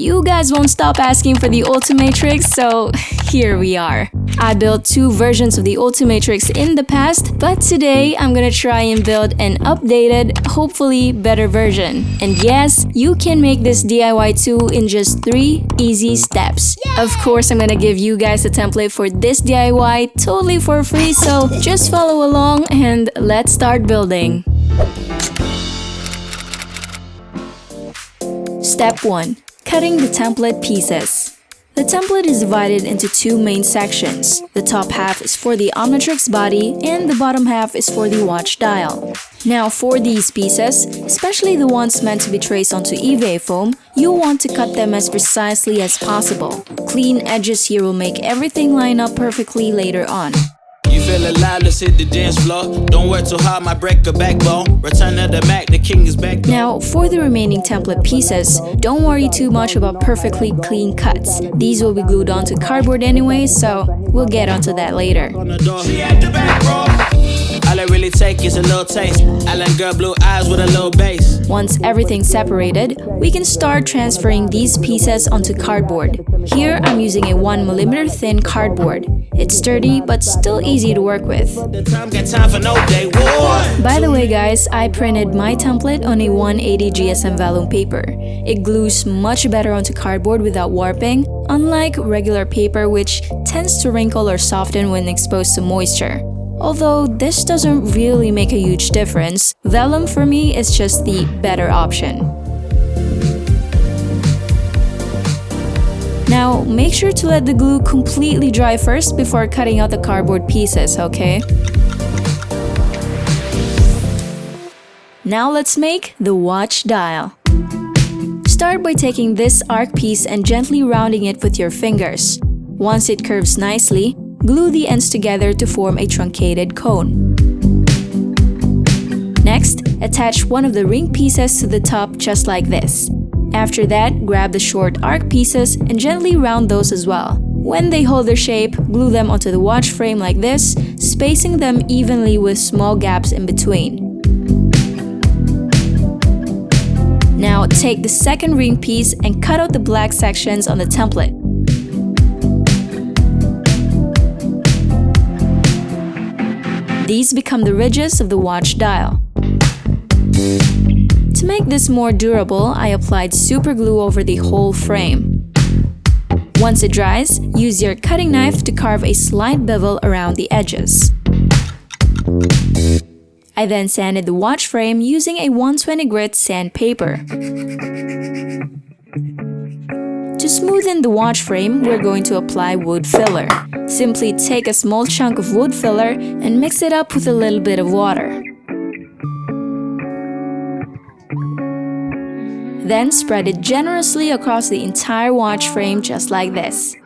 You guys won't stop asking for the Ultimatrix, so here we are. I built 2 versions of the Ultimatrix in the past, but today I'm gonna try and build an updated, hopefully better version. And yes, you can make this DIY too in just 3 easy steps. Yay! Of course, I'm gonna give you guys a template for this DIY totally for free, so just follow along and let's start building. Step 1. Cutting the template pieces. The template is divided into 2 main sections. The top half is for the Omnitrix body and the bottom half is for the watch dial. Now for these pieces, especially the ones meant to be traced onto EVA foam, you'll want to cut them as precisely as possible. Clean edges here will make everything line up perfectly later on. You feel alive, let's hit the dance floor. Don't work too hard, might break a backbone. Return to the Mac, the king is back. Now, for the remaining template pieces, don't worry too much about perfectly clean cuts. These will be glued onto cardboard anyway, so we'll get onto that later. On the door, she at the back, bro. All I really take is a little taste. Island girl, blue eyes with a little bass. Once everything's separated, we can start transferring these pieces onto cardboard. Here, I'm using a 1mm thin cardboard. It's sturdy, but still easy to work with. By the way guys, I printed my template on a 180 GSM vellum paper. It glues much better onto cardboard without warping, unlike regular paper which tends to wrinkle or soften when exposed to moisture. Although this doesn't really make a huge difference, vellum for me is just the better option. Now, make sure to let the glue completely dry first before cutting out the cardboard pieces, okay? Now let's make the watch dial. Start by taking this arc piece and gently rounding it with your fingers. Once it curves nicely, glue the ends together to form a truncated cone. Next, attach one of the ring pieces to the top just like this. After that, grab the short arc pieces and gently round those as well. When they hold their shape, glue them onto the watch frame like this, spacing them evenly with small gaps in between. Now take the second ring piece and cut out the black sections on the template. These become the ridges of the watch dial. To make this more durable, I applied super glue over the whole frame. Once it dries, use your cutting knife to carve a slight bevel around the edges. I then sanded the watch frame using a 120 grit sandpaper. To smoothen the watch frame, we're going to apply wood filler. Simply take a small chunk of wood filler and mix it up with a little bit of water. Then spread it generously across the entire watch frame just like this.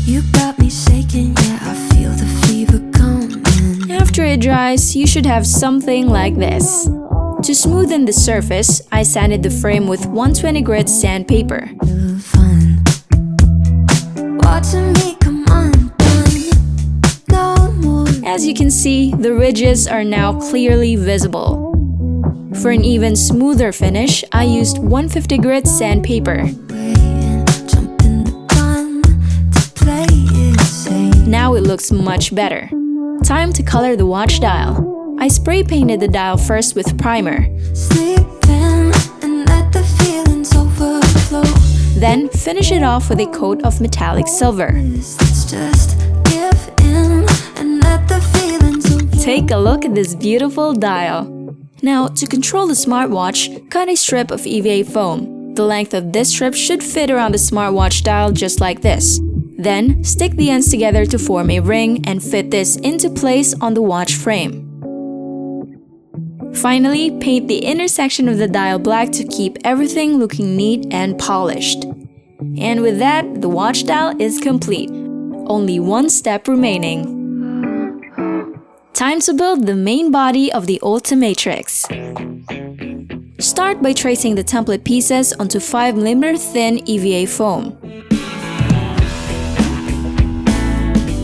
You got me shaking, yeah, I feel the fever coming. After it dries, you should have something like this. To smoothen the surface, I sanded the frame with 120 grit sandpaper. Fun. Watching me come undone. No more. As you can see, the ridges are now clearly visible. For an even smoother finish, I used 150 grit sandpaper. Now it looks much better. Time to color the watch dial. I spray painted the dial first with primer. Then finish it off with a coat of metallic silver. Take a look at this beautiful dial. Now, to control the smartwatch, cut a strip of EVA foam. The length of this strip should fit around the smartwatch dial just like this. Then, stick the ends together to form a ring and fit this into place on the watch frame. Finally, paint the inner section of the dial black to keep everything looking neat and polished. And with that, the watch dial is complete. Only one step remaining. Time to build the main body of the Ultimatrix. Start by tracing the template pieces onto 5mm thin EVA foam.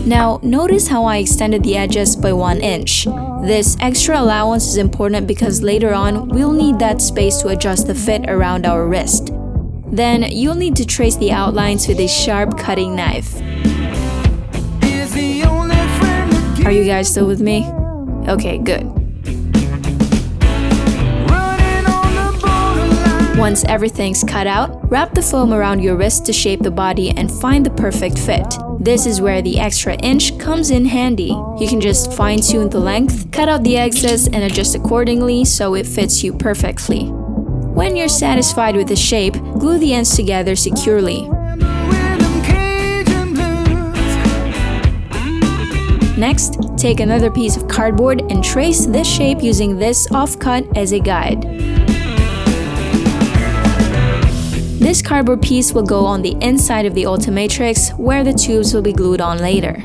Now, notice how I extended the edges by 1 inch. This extra allowance is important because later on, we'll need that space to adjust the fit around our wrist. Then you'll need to trace the outlines with a sharp cutting knife. Are you guys still with me? Okay, good. Once everything's cut out, wrap the foam around your wrist to shape the body and find the perfect fit. This is where the extra inch comes in handy. You can just fine-tune the length, cut out the excess, and adjust accordingly so it fits you perfectly. When you're satisfied with the shape, glue the ends together securely. Next, take another piece of cardboard and trace this shape using this offcut as a guide. This cardboard piece will go on the inside of the Ultimatrix, where the tubes will be glued on later.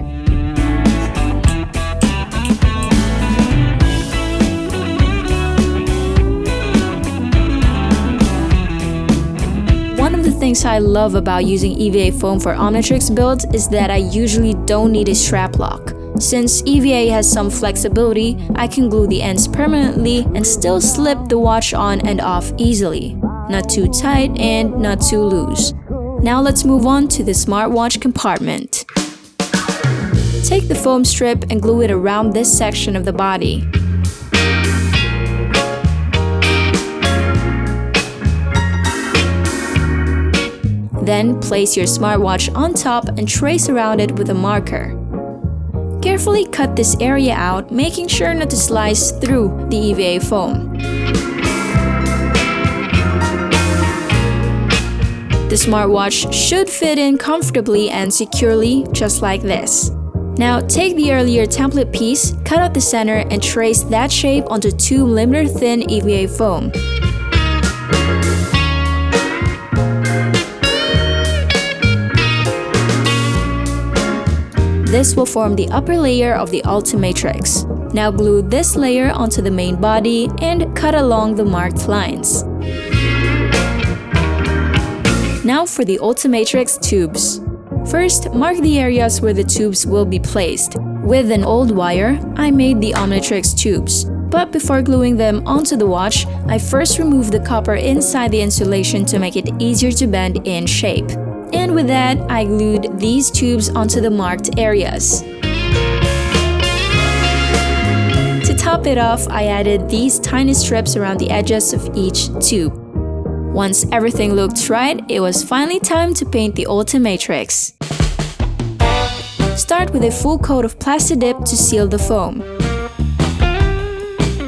One of the things I love about using EVA foam for Omnitrix builds is that I usually don't need a strap lock. Since EVA has some flexibility, I can glue the ends permanently and still slip the watch on and off easily. Not too tight and not too loose. Now let's move on to the smartwatch compartment. Take the foam strip and glue it around this section of the body. Then place your smartwatch on top and trace around it with a marker. Carefully cut this area out, making sure not to slice through the EVA foam. The smartwatch should fit in comfortably and securely, just like this. Now take the earlier template piece, cut out the center, and trace that shape onto 2 mm thin EVA foam. This will form the upper layer of the Ultimatrix. Now glue this layer onto the main body and cut along the marked lines. Now for the Ultimatrix tubes. First, mark the areas where the tubes will be placed. With an old wire, I made the Omnitrix tubes. But before gluing them onto the watch, I first removed the copper inside the insulation to make it easier to bend in shape. And with that, I glued these tubes onto the marked areas. To top it off, I added these tiny strips around the edges of each tube. Once everything looked right, it was finally time to paint the Ultimatrix. Start with a full coat of Plastidip to seal the foam.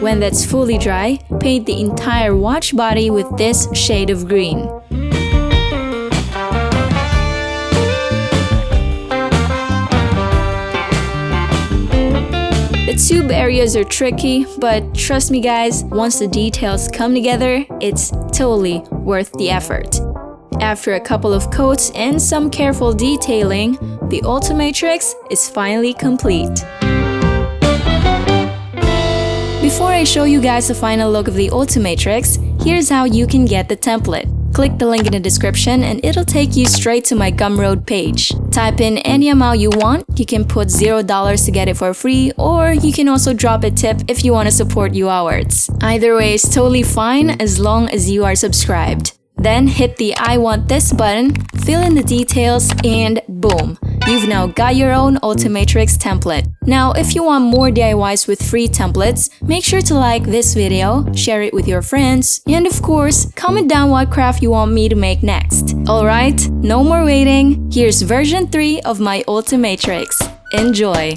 When that's fully dry, paint the entire watch body with this shade of green. The tube areas are tricky, but trust me guys, once the details come together, it's totally worth the effort. After a couple of coats and some careful detailing, the Ultimatrix is finally complete. Before I show you guys the final look of the Ultimatrix, here's how you can get the template. Click the link in the description and it'll take you straight to my Gumroad page. Type in any amount you want, you can put $0 to get it for free, or you can also drop a tip if you want to support Yowawerts. Either way is totally fine as long as you are subscribed. Then hit the I want this button, fill in the details, and boom! You've now got your own Ultimatrix template. Now, if you want more DIYs with free templates, make sure to like this video, share it with your friends, and of course, comment down what craft you want me to make next. Alright, no more waiting, here's version 3 of my Ultimatrix. Enjoy!